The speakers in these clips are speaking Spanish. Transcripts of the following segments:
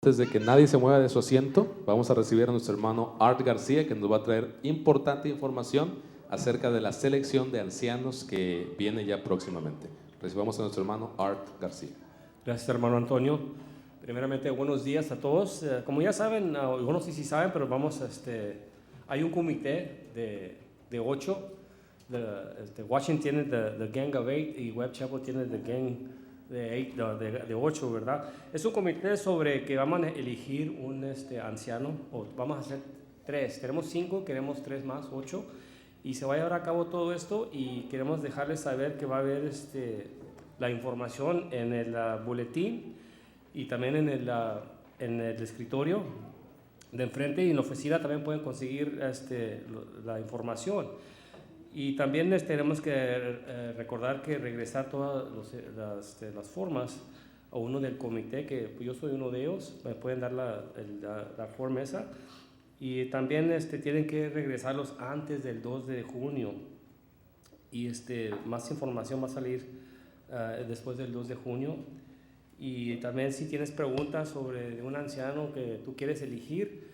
Antes de que nadie se mueva de su asiento, vamos a recibir a nuestro hermano Art García, que nos va a traer importante información acerca de la selección de ancianos que viene ya próximamente. Recibamos a nuestro hermano Art García. Gracias, hermano Antonio. Primeramente, buenos días a todos. Como ya saben, yo no sé si saben, pero hay un comité de 8. Washington tiene the Gang of 8 y Webb Chapel tiene the Gang de 8, ¿verdad? Es un comité sobre que vamos a elegir un anciano, o vamos a hacer 3. Tenemos 5, queremos 3 más, 8. Y se va a llevar a cabo todo esto y queremos dejarles saber que va a haber la información en el boletín y también en el escritorio de enfrente, y en la oficina también pueden conseguir la información. Y también tenemos que recordar que regresar todas las formas a uno del comité, que yo soy uno de ellos, me pueden dar la forma esa. Y también tienen que regresarlos antes del 2 de junio. Y más información va a salir después del 2 de junio. Y también si tienes preguntas sobre un anciano que tú quieres elegir,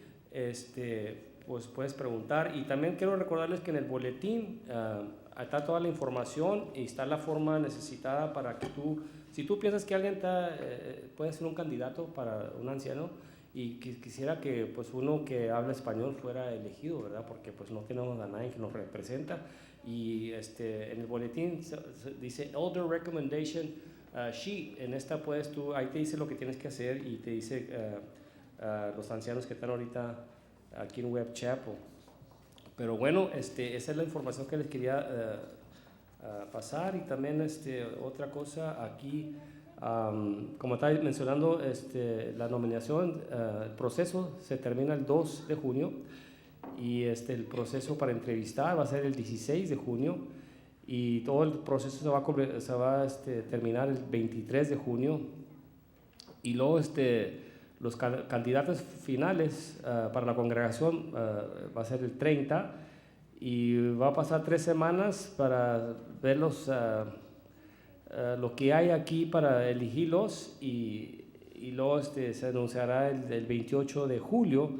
pues puedes preguntar. Y también quiero recordarles que en el boletín está toda la información y está la forma necesitada para que si tú piensas que alguien puede ser un candidato para un anciano y quisiera que pues uno que habla español fuera elegido, ¿verdad? Porque pues no tenemos a nadie que nos representa. Y en el boletín dice Elder Recommendation Sheet. En esta puedes ahí te dice lo que tienes que hacer y te dice los ancianos que están ahorita aquí en Webb Chapel. Pero bueno, esa es la información que les quería pasar. Y también otra cosa aquí, como estaba mencionando, la nominación, el proceso se termina el 2 de junio y el proceso para entrevistar va a ser el 16 de junio y todo el proceso se va a terminar el 23 de junio y luego los candidatos finales para la congregación va a ser el 30 y va a pasar 3 semanas para ver lo que hay aquí para elegirlos y luego se anunciará el 28 de julio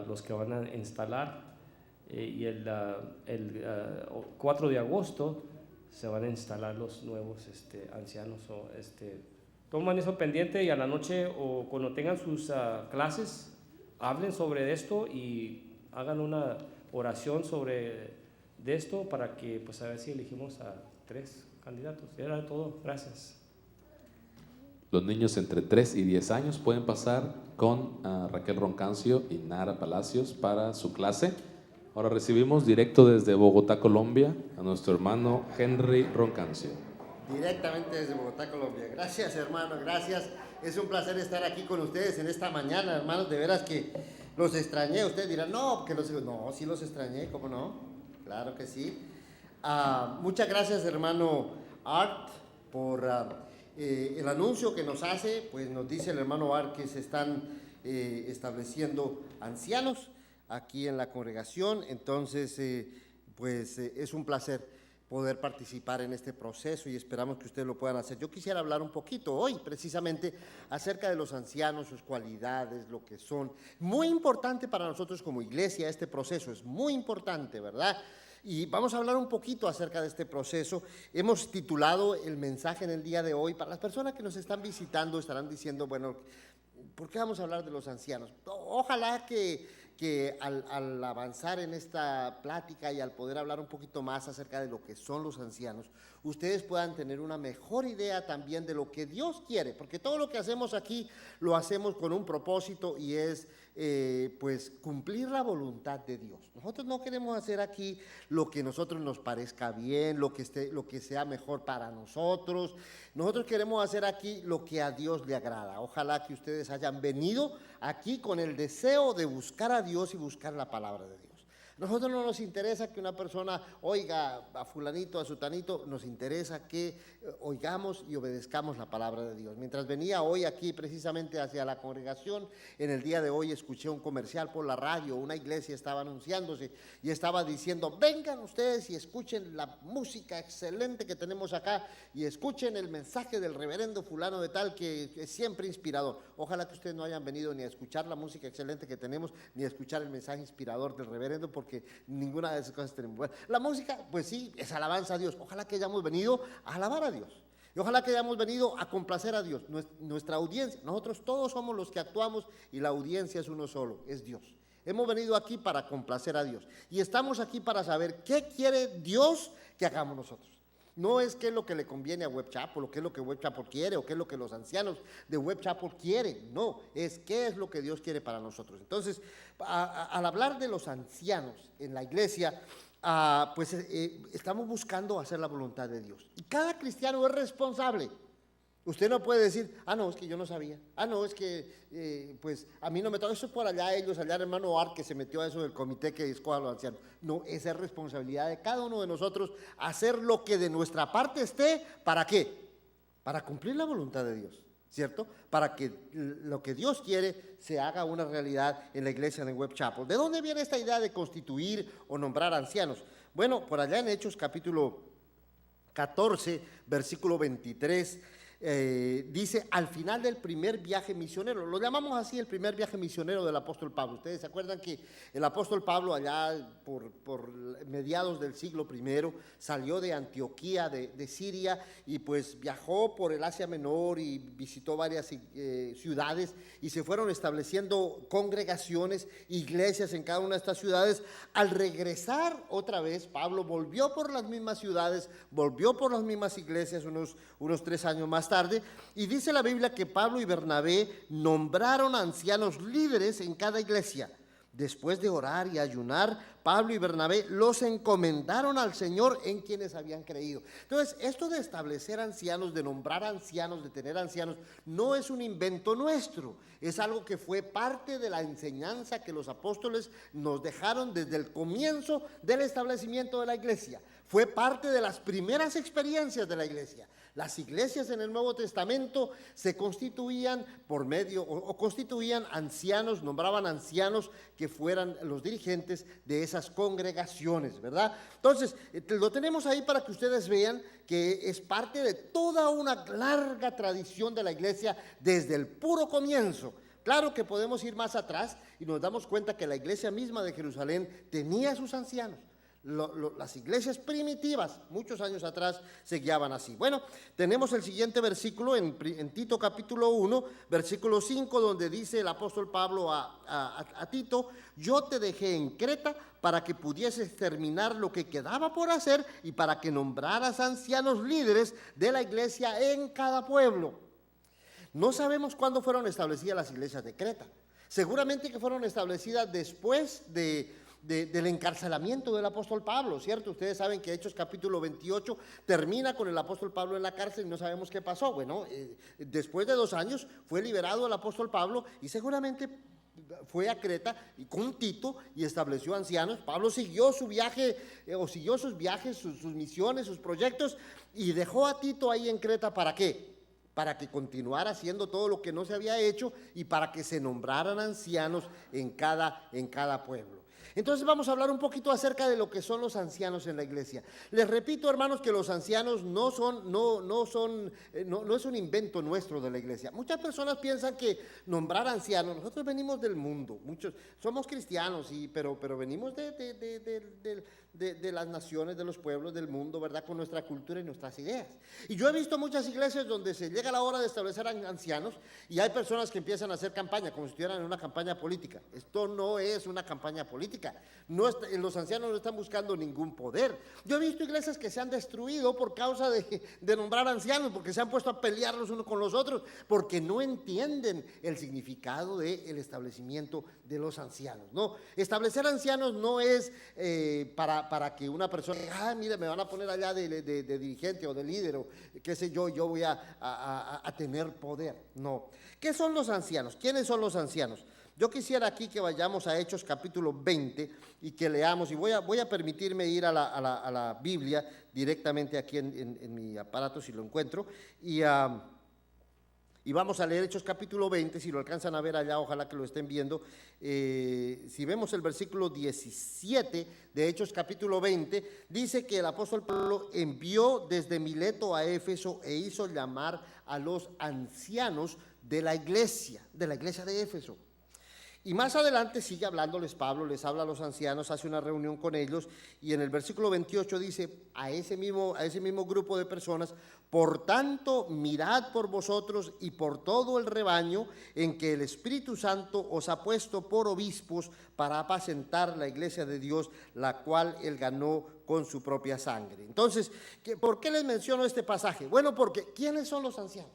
los que van a instalar y el 4 de agosto se van a instalar los nuevos ancianos. Toman eso pendiente y a la noche o cuando tengan sus clases, hablen sobre esto y hagan una oración sobre esto para que pues a ver si elegimos a 3 candidatos. Era todo, gracias. Los niños entre 3 y 10 años pueden pasar con Raquel Roncancio y Nara Palacios para su clase. Ahora recibimos directo desde Bogotá, Colombia, a nuestro hermano Henry Roncancio. Directamente desde Bogotá, Colombia. Gracias, hermano, gracias. Es un placer estar aquí con ustedes en esta mañana, hermanos. De veras que los extrañé. Ustedes dirán, no, sí los extrañé, ¿cómo no? Claro que sí. Muchas gracias, hermano Art, por el anuncio que nos hace. Pues nos dice el hermano Art que se están estableciendo ancianos aquí en la congregación. Entonces, es un placer poder participar en este proceso y esperamos que ustedes lo puedan hacer. Yo quisiera hablar un poquito hoy precisamente acerca de los ancianos, sus cualidades, lo que son. Muy importante para nosotros como iglesia este proceso, es muy importante, ¿verdad? Y vamos a hablar un poquito acerca de este proceso. Hemos titulado el mensaje en el día de hoy. Para las personas que nos están visitando estarán diciendo, bueno, ¿por qué vamos a hablar de los ancianos? Ojalá que al avanzar en esta plática y al poder hablar un poquito más acerca de lo que son los ancianos, ustedes puedan tener una mejor idea también de lo que Dios quiere, porque todo lo que hacemos aquí lo hacemos con un propósito y es pues cumplir la voluntad de Dios. Nosotros no queremos hacer aquí lo que a nosotros nos parezca bien, lo que sea mejor para nosotros. Nosotros queremos hacer aquí lo que a Dios le agrada. Ojalá que ustedes hayan venido aquí con el deseo de buscar a Dios y buscar la palabra de Dios. Nosotros no nos interesa que una persona oiga a fulanito, a sutanito, nos interesa que oigamos y obedezcamos la palabra de Dios. Mientras venía hoy aquí precisamente hacia la congregación, en el día de hoy escuché un comercial por la radio, una iglesia estaba anunciándose y estaba diciendo, vengan ustedes y escuchen la música excelente que tenemos acá y escuchen el mensaje del reverendo fulano de tal que es siempre inspirador. Ojalá que ustedes no hayan venido ni a escuchar la música excelente que tenemos, ni a escuchar el mensaje inspirador del reverendo, porque ninguna de esas cosas tenemos. Bueno, la música, pues sí, es alabanza a Dios. Ojalá que hayamos venido a alabar a Dios. Y ojalá que hayamos venido a complacer a Dios. Nuestra audiencia, nosotros todos somos los que actuamos y la audiencia es uno solo, es Dios. Hemos venido aquí para complacer a Dios. Y estamos aquí para saber qué quiere Dios que hagamos nosotros. No es qué es lo que le conviene a Web Chapel, o qué es lo que Web Chapel quiere, o qué es lo que los ancianos de Web Chapel quieren. No, es qué es lo que Dios quiere para nosotros. Entonces, al hablar de los ancianos en la iglesia, pues estamos buscando hacer la voluntad de Dios. Y cada cristiano es responsable. Usted no puede decir, no, es que yo no sabía. No, es que, pues, a mí no me toca. Eso es por allá ellos, allá el hermano Art, que se metió a eso del comité que escoja a los ancianos. No, esa es responsabilidad de cada uno de nosotros, hacer lo que de nuestra parte esté. ¿Para qué? Para cumplir la voluntad de Dios, ¿cierto? Para que lo que Dios quiere se haga una realidad en la iglesia de Web Chapel. ¿De dónde viene esta idea de constituir o nombrar ancianos? Bueno, por allá en Hechos capítulo 14, versículo 23, dice, al final del primer viaje misionero, lo llamamos así, el primer viaje misionero del apóstol Pablo. Ustedes se acuerdan que el apóstol Pablo allá por mediados del siglo I salió de Antioquía, de Siria, y pues viajó por el Asia Menor y visitó varias ciudades, y se fueron estableciendo congregaciones, iglesias en cada una de estas ciudades. Al regresar otra vez, Pablo volvió por las mismas ciudades, volvió por las mismas iglesias unos 3 años más tarde, y dice la Biblia que Pablo y Bernabé nombraron ancianos líderes en cada iglesia. Después de orar y ayunar, Pablo y Bernabé los encomendaron al Señor en quienes habían creído. Entonces, esto de establecer ancianos, de nombrar ancianos, de tener ancianos, no es un invento nuestro, es algo que fue parte de la enseñanza que los apóstoles nos dejaron desde el comienzo del establecimiento de la iglesia. Fue parte de las primeras experiencias de la iglesia. Las iglesias en el Nuevo Testamento se constituían por medio, o constituían ancianos, nombraban ancianos que fueran los dirigentes de esas congregaciones, ¿verdad? Entonces, lo tenemos ahí para que ustedes vean que es parte de toda una larga tradición de la iglesia desde el puro comienzo. Claro que podemos ir más atrás y nos damos cuenta que la iglesia misma de Jerusalén tenía sus ancianos. Las iglesias primitivas, muchos años atrás, se guiaban así. Bueno, tenemos el siguiente versículo en Tito capítulo 1, versículo 5, donde dice el apóstol Pablo a Tito, yo te dejé en Creta para que pudieses terminar lo que quedaba por hacer y para que nombraras ancianos líderes de la iglesia en cada pueblo. No sabemos cuándo fueron establecidas las iglesias de Creta. Seguramente que fueron establecidas después del encarcelamiento del apóstol Pablo, ¿cierto? Ustedes saben que Hechos capítulo 28 termina con el apóstol Pablo en la cárcel y no sabemos qué pasó. Bueno, después de 2 años fue liberado el apóstol Pablo y seguramente fue a Creta y con Tito y estableció ancianos. Pablo siguió su viaje, siguió sus viajes, sus misiones, sus proyectos, y dejó a Tito ahí en Creta. ¿Para qué? Para que continuara haciendo todo lo que no se había hecho y para que se nombraran ancianos en cada pueblo. Entonces vamos a hablar un poquito acerca de lo que son los ancianos en la iglesia. Les repito, hermanos, que los ancianos no es un invento nuestro de la iglesia. Muchas personas piensan que nombrar ancianos, nosotros venimos del mundo, muchos somos cristianos, pero venimos de las naciones, de los pueblos del mundo, ¿verdad? Con nuestra cultura y nuestras ideas. Y yo he visto muchas iglesias donde se llega la hora de establecer ancianos y hay personas que empiezan a hacer campaña, como si estuvieran en una campaña política. Esto no es una campaña política. Los ancianos no están buscando ningún poder. Yo he visto iglesias que se han destruido por causa de nombrar ancianos, porque se han puesto a pelear los unos con los otros, porque no entienden el significado del establecimiento de los ancianos. No, establecer ancianos no es para que una persona, mire, me van a poner allá de dirigente o de líder, o qué sé yo voy a tener poder. No. ¿Qué son los ancianos? ¿Quiénes son los ancianos? Yo quisiera aquí que vayamos a Hechos capítulo 20 y que leamos, y voy a permitirme ir a la Biblia directamente aquí en mi aparato si lo encuentro, y vamos a leer Hechos capítulo 20, si lo alcanzan a ver allá, ojalá que lo estén viendo. Si vemos el versículo 17 de Hechos capítulo 20, dice que el apóstol Pablo envió desde Mileto a Éfeso e hizo llamar a los ancianos de la iglesia de Éfeso. Y más adelante sigue hablándoles Pablo, les habla a los ancianos, hace una reunión con ellos, y en el versículo 28 dice a ese mismo grupo de personas: por tanto, mirad por vosotros y por todo el rebaño en que el Espíritu Santo os ha puesto por obispos para apacentar la iglesia de Dios, la cual él ganó con su propia sangre. Entonces, ¿por qué les menciono este pasaje? Bueno, porque ¿quiénes son los ancianos?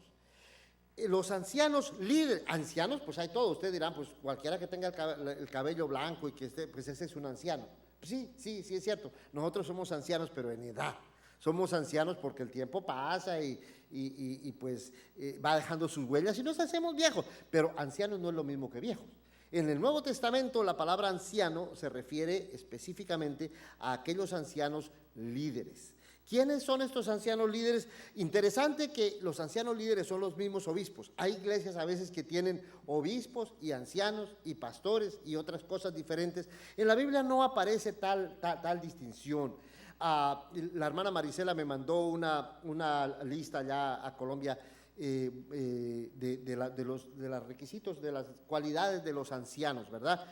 Los ancianos líderes, ancianos, pues hay todos. Ustedes dirán, pues cualquiera que tenga el cabello blanco y que esté, pues ese es un anciano. Pues sí, es cierto. Nosotros somos ancianos, pero en edad. Somos ancianos porque el tiempo pasa y pues va dejando sus huellas y nos hacemos viejos. Pero ancianos no es lo mismo que viejos. En el Nuevo Testamento la palabra anciano se refiere específicamente a aquellos ancianos líderes. ¿Quiénes son estos ancianos líderes? Interesante que los ancianos líderes son los mismos obispos. Hay iglesias a veces que tienen obispos y ancianos y pastores y otras cosas diferentes. En la Biblia no aparece tal distinción. La hermana Marisela me mandó una lista allá a Colombia de los requisitos, de las cualidades de los ancianos, ¿verdad?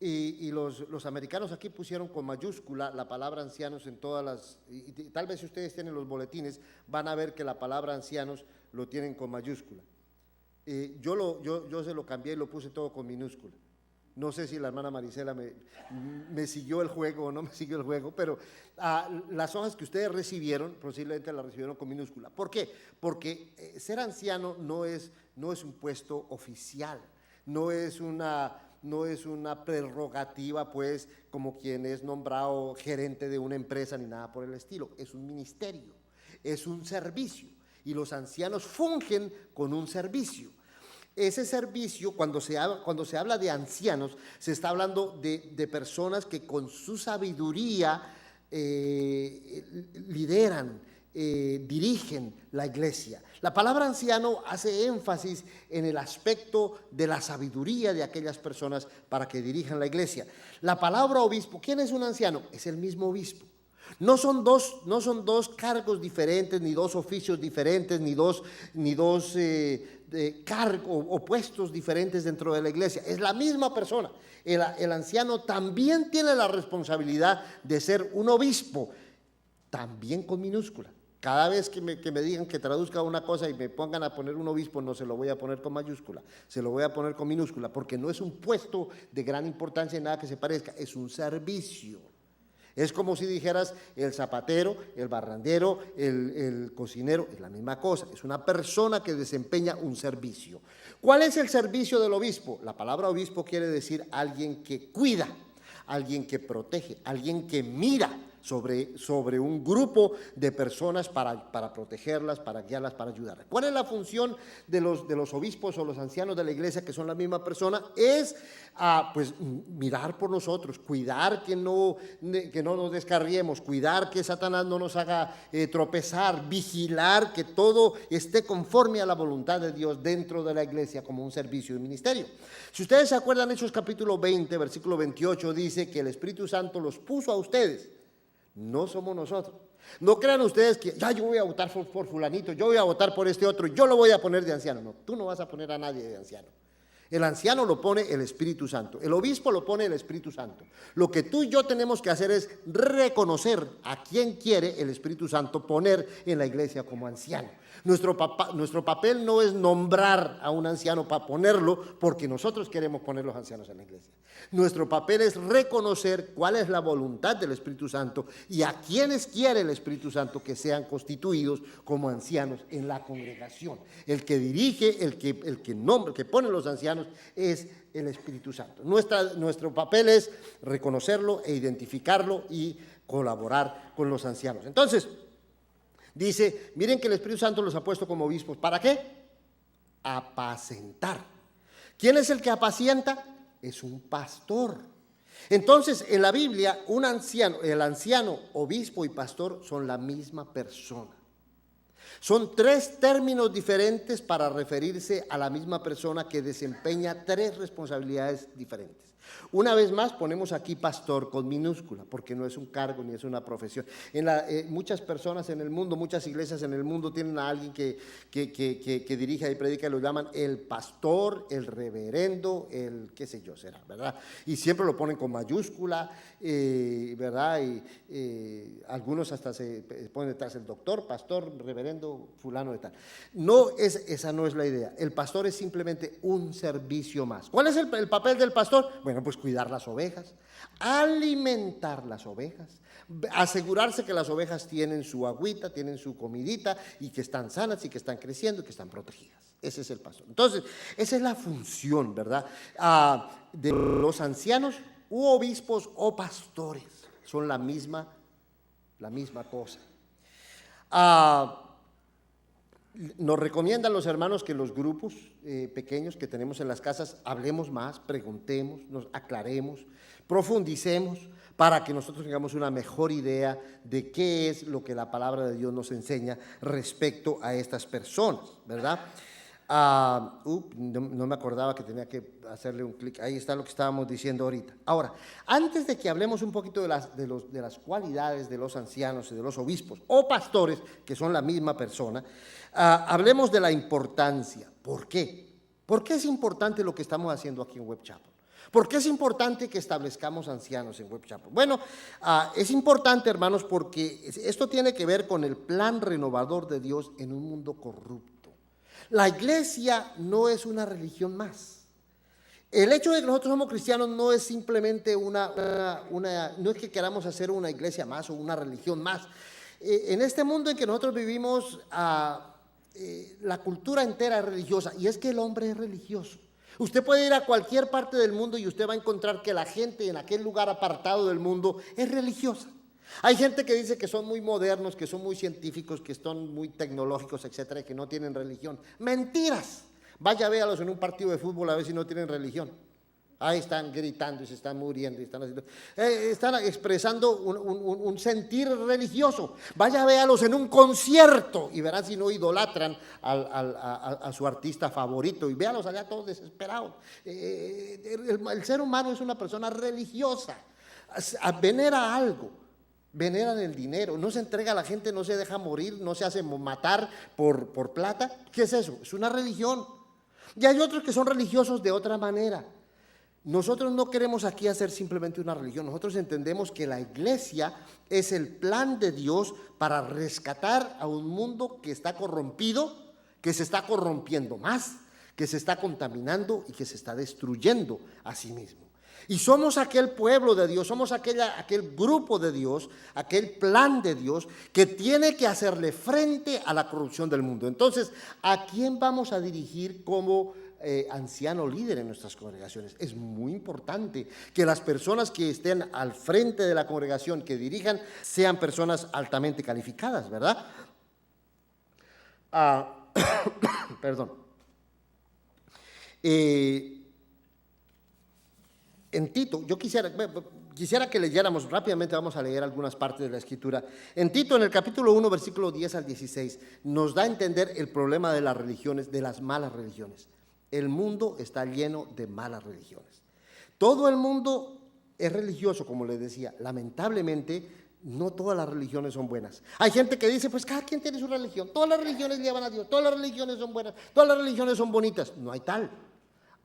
Y los americanos aquí pusieron con mayúscula la palabra ancianos en todas las, y tal vez si ustedes tienen los boletines, van a ver que la palabra ancianos lo tienen con mayúscula. Yo se lo cambié y lo puse todo con minúscula. No sé si la hermana Marisela me siguió el juego o no me siguió el juego, pero las hojas que ustedes recibieron, posiblemente las recibieron con minúscula. ¿Por qué? Porque ser anciano no es un puesto oficial, no es una prerrogativa, pues, como quien es nombrado gerente de una empresa ni nada por el estilo. Es un ministerio, es un servicio, y los ancianos fungen con un servicio. Ese servicio, cuando se habla de ancianos, se está hablando de personas que con su sabiduría lideran, dirigen la iglesia. La palabra anciano hace énfasis en el aspecto de la sabiduría de aquellas personas para que dirijan la iglesia. La palabra obispo, ¿quién es un anciano? Es el mismo obispo. No son dos cargos diferentes, ni dos oficios diferentes, ni dos cargos o puestos diferentes dentro de la iglesia. Es la misma persona. El anciano también tiene la responsabilidad de ser un obispo, también con minúscula. Cada vez que me digan que traduzca una cosa y me pongan a poner un obispo, no se lo voy a poner con mayúscula, se lo voy a poner con minúscula, porque no es un puesto de gran importancia en nada que se parezca, es un servicio. Es como si dijeras el zapatero, el barrendero, el cocinero, es la misma cosa, es una persona que desempeña un servicio. ¿Cuál es el servicio del obispo? La palabra obispo quiere decir alguien que cuida, alguien que protege, alguien que mira sobre un grupo de personas para protegerlas, para guiarlas, para ayudarlas. ¿Cuál es la función de los obispos o los ancianos de la iglesia, que son la misma persona? Es pues mirar por nosotros, cuidar que no nos descarriemos, cuidar que Satanás no nos haga tropezar, vigilar que todo esté conforme a la voluntad de Dios dentro de la iglesia como un servicio y ministerio. Si ustedes se acuerdan, Hechos capítulo 20, versículo 28, dice que el Espíritu Santo los puso a ustedes. No somos nosotros. No crean ustedes que yo voy a votar por fulanito, yo voy a votar por este otro, yo lo voy a poner de anciano. No, tú no vas a poner a nadie de anciano. El anciano lo pone el Espíritu Santo, el obispo lo pone el Espíritu Santo. Lo que tú y yo tenemos que hacer es reconocer a quién quiere el Espíritu Santo poner en la iglesia como anciano. Nuestro papel no es nombrar a un anciano para ponerlo porque nosotros queremos poner los ancianos en la iglesia. Nuestro papel es reconocer cuál es la voluntad del Espíritu Santo y a quienes quiere el Espíritu Santo que sean constituidos como ancianos en la congregación. El que dirige, el que nombra, el que pone los ancianos es el Espíritu Santo. Nuestro papel es reconocerlo e identificarlo y colaborar con los ancianos. Entonces, dice, miren que el Espíritu Santo los ha puesto como obispos. ¿Para qué? Apacentar. ¿Quién es el que apacienta? es un pastor. Entonces, en la Biblia, el anciano, obispo y pastor son la misma persona. Son tres términos diferentes para referirse a la misma persona que desempeña tres responsabilidades diferentes. Una vez más ponemos aquí pastor con minúscula, porque no es un cargo ni es una profesión. Muchas personas en el mundo, muchas iglesias en el mundo tienen a alguien que dirige y predica y lo llaman el pastor, el reverendo, el qué sé yo será, ¿verdad? Y siempre lo ponen con mayúscula, ¿verdad? Y algunos hasta se ponen detrás el doctor, pastor, reverendo, fulano de tal. Esa no es la idea. El pastor es simplemente un servicio más. ¿Cuál es el papel del pastor? Bueno, pues cuidar las ovejas, alimentar las ovejas, asegurarse que las ovejas tienen su agüita, tienen su comidita y que están sanas y que están creciendo y que están protegidas. Ese es el pastor. Entonces, esa es la función, ¿verdad? De los ancianos u obispos o pastores. Son la misma cosa. Nos recomiendan los hermanos que en los grupos pequeños que tenemos en las casas hablemos más, preguntemos, nos aclaremos, profundicemos para que nosotros tengamos una mejor idea de qué es lo que la palabra de Dios nos enseña respecto a estas personas, ¿verdad? No me acordaba que tenía que hacerle un clic. Ahí está lo que estábamos diciendo ahorita. Ahora, antes de que hablemos un poquito de las cualidades de los ancianos y de los obispos o pastores, que son la misma persona, hablemos de la importancia. ¿Por qué? ¿Por qué es importante lo que estamos haciendo aquí en Web Chapel? ¿Por qué es importante que establezcamos ancianos en Web Chapel? Bueno, es importante, hermanos, porque esto tiene que ver con el plan renovador de Dios en un mundo corrupto. La iglesia no es una religión más. El hecho de que nosotros somos cristianos no es simplemente no es que queramos hacer una iglesia más o una religión más. En este mundo en que nosotros vivimos, la cultura entera es religiosa, y es que el hombre es religioso. Usted puede ir a cualquier parte del mundo y usted va a encontrar que la gente en aquel lugar apartado del mundo es religiosa. Hay gente que dice que son muy modernos, que son muy científicos, que son muy tecnológicos, etcétera, y que no tienen religión. ¡Mentiras! Vaya, véalos en un partido de fútbol a ver si no tienen religión. Ahí están gritando y se están muriendo y están expresando un sentir religioso. Vaya, véalos en un concierto y verán si no idolatran a su artista favorito, y véalos allá todos desesperados. El ser humano es una persona religiosa, venera algo. Veneran el dinero, no se entrega a la gente, no se deja morir, no se hace matar por plata. ¿Qué es eso? Es una religión. Y hay otros que son religiosos de otra manera. Nosotros no queremos aquí hacer simplemente una religión. Nosotros entendemos que la iglesia es el plan de Dios para rescatar a un mundo que está corrompido, que se está corrompiendo más, que se está contaminando y que se está destruyendo a sí mismo. Y somos aquel pueblo de Dios, somos aquel grupo de Dios, aquel plan de Dios que tiene que hacerle frente a la corrupción del mundo. Entonces, ¿a quién vamos a dirigir como anciano líder en nuestras congregaciones? Es muy importante que las personas que estén al frente de la congregación, que dirijan, sean personas altamente calificadas, ¿verdad? Perdón. En Tito, yo quisiera que leyéramos rápidamente, vamos a leer algunas partes de la Escritura. En Tito, en el capítulo 1, versículo 10 al 16, nos da a entender el problema de las religiones, de las malas religiones. El mundo está lleno de malas religiones. Todo el mundo es religioso, como les decía. Lamentablemente, no todas las religiones son buenas. Hay gente que dice, pues cada quien tiene su religión. Todas las religiones llevan a Dios, todas las religiones son buenas, todas las religiones son bonitas. No hay tal.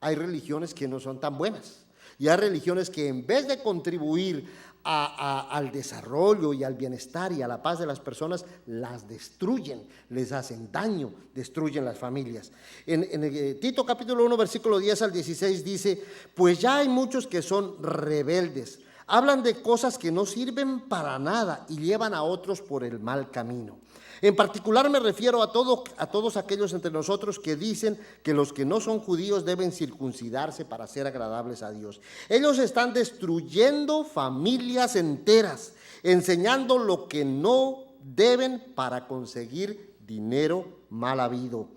Hay religiones que no son tan buenas. Y hay religiones que en vez de contribuir al desarrollo y al bienestar y a la paz de las personas, las destruyen, les hacen daño, destruyen las familias. En Tito capítulo 1, versículo 10 al 16 dice, pues ya hay muchos que son rebeldes, hablan de cosas que no sirven para nada y llevan a otros por el mal camino. En particular me refiero a todos aquellos entre nosotros que dicen que los que no son judíos deben circuncidarse para ser agradables a Dios. Ellos están destruyendo familias enteras, enseñando lo que no deben para conseguir dinero mal habido.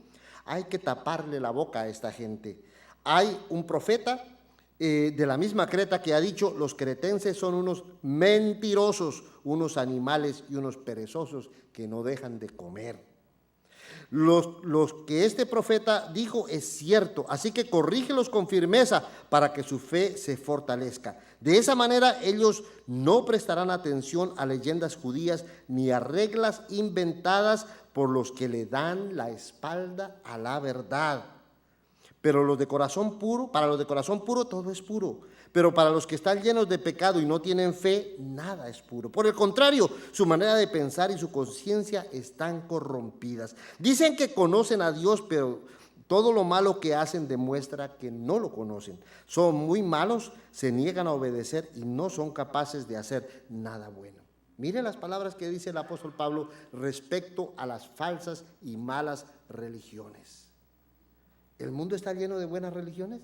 Hay que taparle la boca a esta gente. Hay un profeta de la misma Creta, que ha dicho: los cretenses son unos mentirosos, unos animales y unos perezosos que no dejan de comer. Los que este profeta dijo es cierto, así que corrígelos con firmeza para que su fe se fortalezca. De esa manera ellos no prestarán atención a leyendas judías ni a reglas inventadas por los que le dan la espalda a la verdad. Pero los de corazón puro, para los de corazón puro todo es puro, pero para los que están llenos de pecado y no tienen fe, nada es puro. Por el contrario, su manera de pensar y su conciencia están corrompidas. Dicen que conocen a Dios, pero todo lo malo que hacen demuestra que no lo conocen. Son muy malos, se niegan a obedecer y no son capaces de hacer nada bueno. Miren las palabras que dice el apóstol Pablo respecto a las falsas y malas religiones. ¿El mundo está lleno de buenas religiones?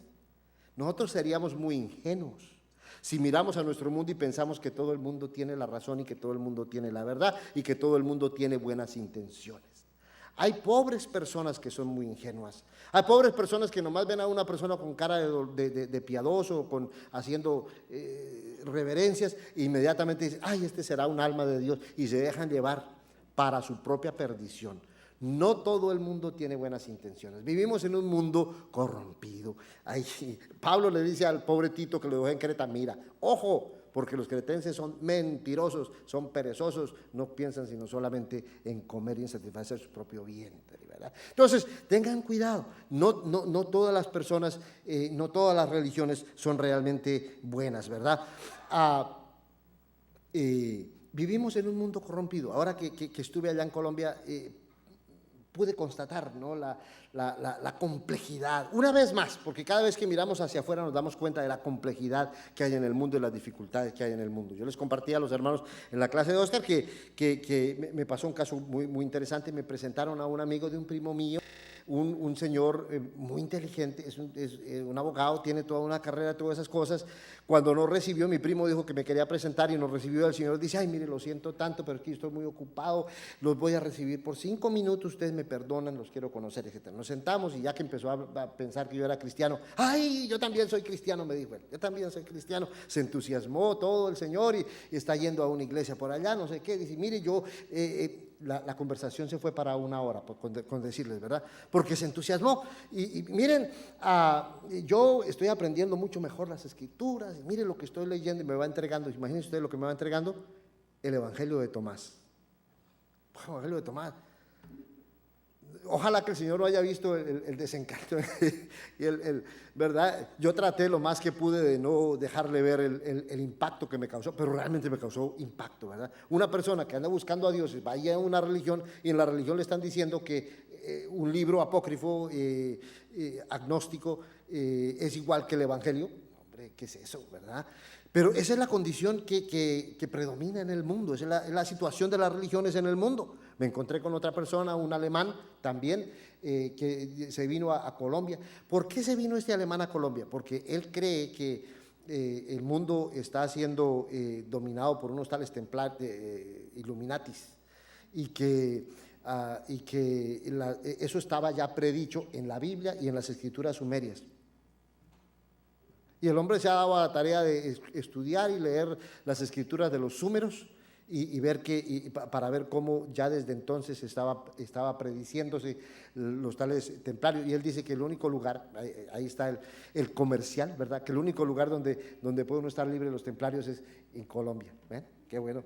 Nosotros seríamos muy ingenuos si miramos a nuestro mundo y pensamos que todo el mundo tiene la razón y que todo el mundo tiene la verdad y que todo el mundo tiene buenas intenciones. Hay pobres personas que son muy ingenuas. Hay pobres personas que nomás ven a una persona con cara de piadoso, haciendo reverencias, e inmediatamente dicen: ay, este será un alma de Dios, y se dejan llevar para su propia perdición. No todo el mundo tiene buenas intenciones. Vivimos en un mundo corrompido. Ay, Pablo le dice al pobre Tito que lo dejó en Creta: mira, ojo, porque los cretenses son mentirosos, son perezosos, no piensan sino solamente en comer y en satisfacer su propio vientre, ¿verdad? Entonces, tengan cuidado. No todas las personas, no todas las religiones son realmente buenas, ¿verdad? Vivimos en un mundo corrompido. Ahora que estuve allá en Colombia, pude constatar, ¿no?, la complejidad, una vez más, porque cada vez que miramos hacia afuera nos damos cuenta de la complejidad que hay en el mundo y las dificultades que hay en el mundo. Yo les compartí a los hermanos en la clase de Oscar que me pasó un caso muy, muy interesante. Me presentaron a un amigo de un primo mío, un señor muy inteligente, es un abogado, tiene toda una carrera, todas esas cosas. Cuando nos recibió, mi primo dijo que me quería presentar y nos recibió. El señor dice: ay, mire, lo siento tanto, pero aquí estoy muy ocupado, los voy a recibir por 5 minutos, ustedes me perdonan, los quiero conocer, etc. Nos sentamos y ya que empezó a pensar que yo era cristiano: ay, yo también soy cristiano, me dijo él, yo también soy cristiano. Se entusiasmó todo el señor y está yendo a una iglesia por allá, no sé qué. Dice: mire, yo... La conversación se fue para 1 hora, con decirles, ¿verdad? Porque se entusiasmó. Y miren, yo estoy aprendiendo mucho mejor las Escrituras, y miren lo que estoy leyendo y me va entregando. Imagínense ustedes lo que me va entregando: el Evangelio de Tomás. El Evangelio de Tomás. Ojalá que el Señor lo haya visto el desencanto y ¿verdad? Yo traté lo más que pude de no dejarle ver el impacto que me causó, pero realmente me causó impacto, ¿verdad? Una persona que anda buscando a Dios, vaya a una religión y en la religión le están diciendo que un libro apócrifo, agnóstico, es igual que el Evangelio. Hombre, ¿qué es eso, verdad? Pero esa es la condición que predomina en el mundo, esa es la situación de las religiones en el mundo. Me encontré con otra persona, un alemán también, que se vino a Colombia. ¿Por qué se vino este alemán a Colombia? Porque él cree que el mundo está siendo dominado por unos tales Illuminatis, y que eso estaba ya predicho en la Biblia y en las escrituras sumerias. Y el hombre se ha dado a la tarea de estudiar y leer las escrituras de los súmeros y ver para ver cómo ya desde entonces estaba prediciéndose los tales templarios. Y él dice que el único lugar, ahí está el comercial, ¿verdad? Que el único lugar donde puede uno estar libre de los templarios es en Colombia. Qué bueno.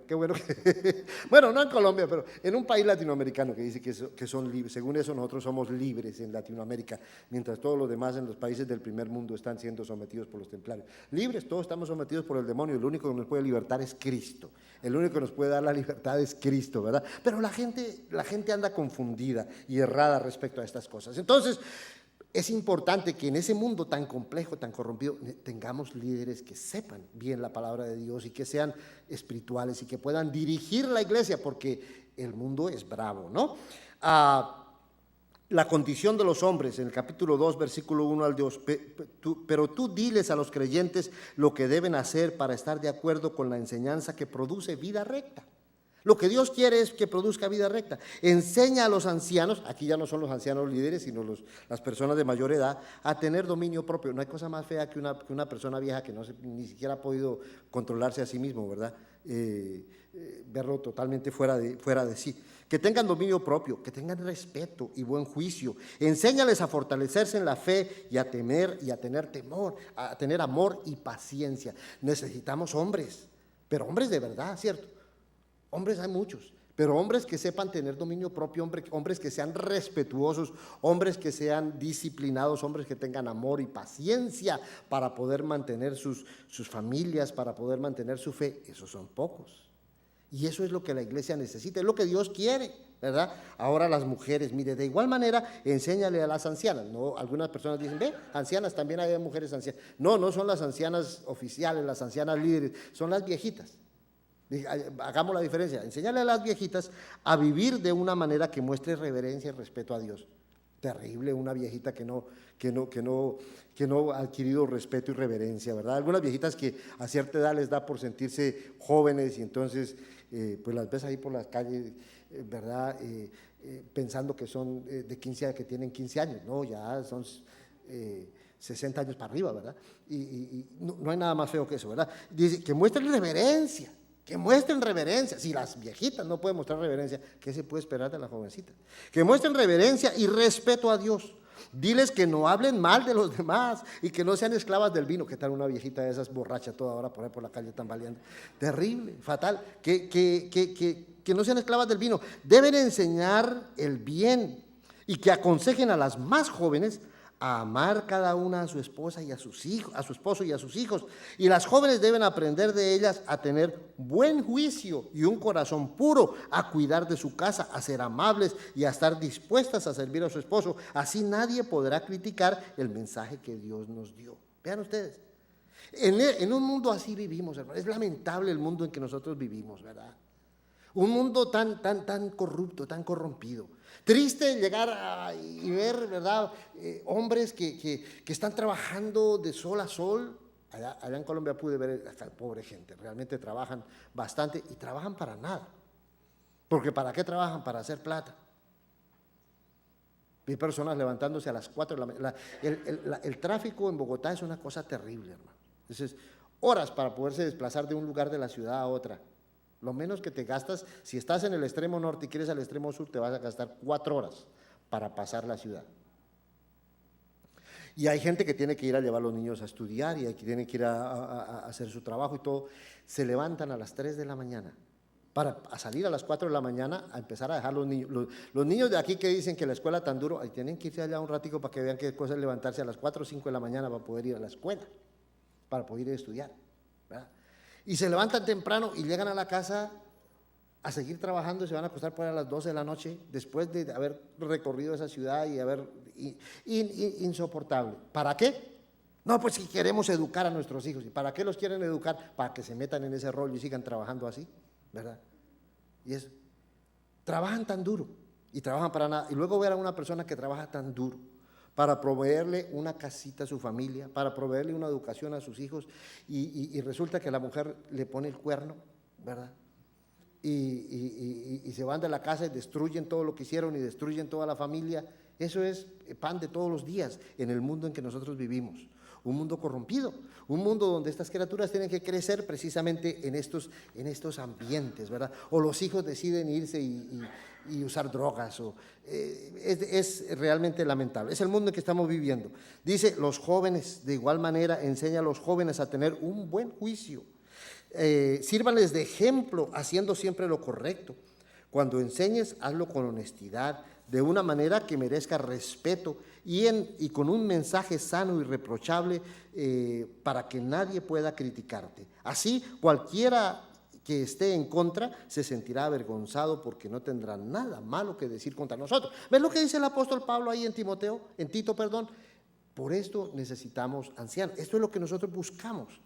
Bueno, no en Colombia, pero en un país latinoamericano que dice que son libres. Según eso, nosotros somos libres en Latinoamérica, mientras todos los demás en los países del primer mundo están siendo sometidos por los templarios. Libres, todos estamos sometidos por el demonio. El único que nos puede libertar es Cristo. El único que nos puede dar la libertad es Cristo, ¿verdad? Pero la gente anda confundida y errada respecto a estas cosas. Entonces, es importante que en ese mundo tan complejo, tan corrompido, tengamos líderes que sepan bien la palabra de Dios y que sean espirituales y que puedan dirigir la iglesia, porque el mundo es bravo, ¿no? La condición de los hombres, en el capítulo 2, versículo 1 al 2, pero tú diles a los creyentes lo que deben hacer para estar de acuerdo con la enseñanza que produce vida recta. Lo que Dios quiere es que produzca vida recta. Enseña a los ancianos, aquí ya no son los ancianos líderes, sino las personas de mayor edad, a tener dominio propio. No hay cosa más fea que una persona vieja que ni siquiera ha podido controlarse a sí mismo, ¿verdad? Verlo totalmente fuera de sí. Que tengan dominio propio, que tengan respeto y buen juicio. Enséñales a fortalecerse en la fe y a temer y a tener temor, a tener amor y paciencia. Necesitamos hombres, pero hombres de verdad, ¿cierto? Hombres hay muchos, pero hombres que sepan tener dominio propio, hombres que sean respetuosos, hombres que sean disciplinados, hombres que tengan amor y paciencia para poder mantener sus familias, para poder mantener su fe. Esos son pocos. Y eso es lo que la iglesia necesita, es lo que Dios quiere, ¿verdad? Ahora las mujeres, mire, de igual manera, enséñale a las ancianas. No, algunas personas dicen, ve, ancianas, también hay mujeres ancianas. No, no son las ancianas oficiales, las ancianas líderes, son las viejitas. Hagamos la diferencia, enséñale a las viejitas a vivir de una manera que muestre reverencia y respeto a Dios. Terrible una viejita que no ha adquirido respeto y reverencia, ¿verdad? Algunas viejitas que a cierta edad les da por sentirse jóvenes y entonces pues las ves ahí por las calles, ¿verdad? Pensando que son de 15 años, que tienen 15 años, no, ya son 60 años para arriba, ¿verdad? Y no hay nada más feo que eso, ¿verdad? Dice que muestren reverencia. Que muestren reverencia. Si las viejitas no pueden mostrar reverencia, ¿qué se puede esperar de las jovencitas? Que muestren reverencia y respeto a Dios. Diles que no hablen mal de los demás y que no sean esclavas del vino. ¿Qué tal una viejita de esas borracha toda hora por ahí por la calle tambaleando? Terrible, fatal. Que no sean esclavas del vino. Deben enseñar el bien y que aconsejen a las más jóvenes a amar cada una a su esposa y a sus hijos, a su esposo y a sus hijos. Y las jóvenes deben aprender de ellas a tener buen juicio y un corazón puro, a cuidar de su casa, a ser amables y a estar dispuestas a servir a su esposo. Así nadie podrá criticar el mensaje que Dios nos dio. Vean ustedes, en un mundo así vivimos, hermano. Es lamentable el mundo en que nosotros vivimos, ¿verdad? Un mundo tan corrupto, tan corrompido. Triste llegar y ver, ¿verdad? Hombres que están trabajando de sol a sol. Allá en Colombia pude ver hasta pobre gente, realmente trabajan bastante y trabajan para nada. Porque ¿para qué trabajan? Para hacer plata. Vi personas levantándose a las 4 de la mañana. El tráfico en Bogotá es una cosa terrible, hermano. Entonces, horas para poderse desplazar de un lugar de la ciudad a otra. Lo menos que te gastas, si estás en el extremo norte y quieres al extremo sur, te vas a gastar 4 horas para pasar la ciudad. Y hay gente que tiene que ir a llevar a los niños a estudiar y hay que tienen que ir a hacer su trabajo y todo. Se levantan a las 3 de la mañana para salir a las 4 de la mañana a empezar a dejar los niños. Los niños de aquí que dicen que la escuela tan duro, ahí tienen que irse allá un ratico para que vean qué cosa es levantarse a las 4 o 5 de la mañana para poder ir a la escuela, para poder ir a estudiar, ¿verdad? Y se levantan temprano y llegan a la casa a seguir trabajando y se van a acostar por a las 12 de la noche después de haber recorrido esa ciudad y haber insoportable. ¿Para qué? No, pues si queremos educar a nuestros hijos. ¿Y para qué los quieren educar? Para que se metan en ese rol y sigan trabajando así, ¿verdad? Y eso. Trabajan tan duro y trabajan para nada. Y luego ver a una persona que trabaja tan duro para proveerle una casita a su familia, para proveerle una educación a sus hijos, y resulta que la mujer le pone el cuerno, ¿verdad? Y se van de la casa y destruyen todo lo que hicieron y destruyen toda la familia. Eso es pan de todos los días en el mundo en que nosotros vivimos. Un mundo corrompido, un mundo donde estas criaturas tienen que crecer precisamente en estos ambientes, ¿verdad? O los hijos deciden irse y usar drogas. Es realmente lamentable. Es el mundo en que estamos viviendo. Dice, los jóvenes, de igual manera, enseña a los jóvenes a tener un buen juicio. Sírvanles de ejemplo, haciendo siempre lo correcto. Cuando enseñes, hazlo con honestidad, de una manera que merezca respeto y con un mensaje sano y reprochable para que nadie pueda criticarte. Así, cualquiera que esté en contra se sentirá avergonzado porque no tendrá nada malo que decir contra nosotros. ¿Ves lo que dice el apóstol Pablo ahí en Tito? Por esto necesitamos ancianos. Esto es lo que nosotros buscamos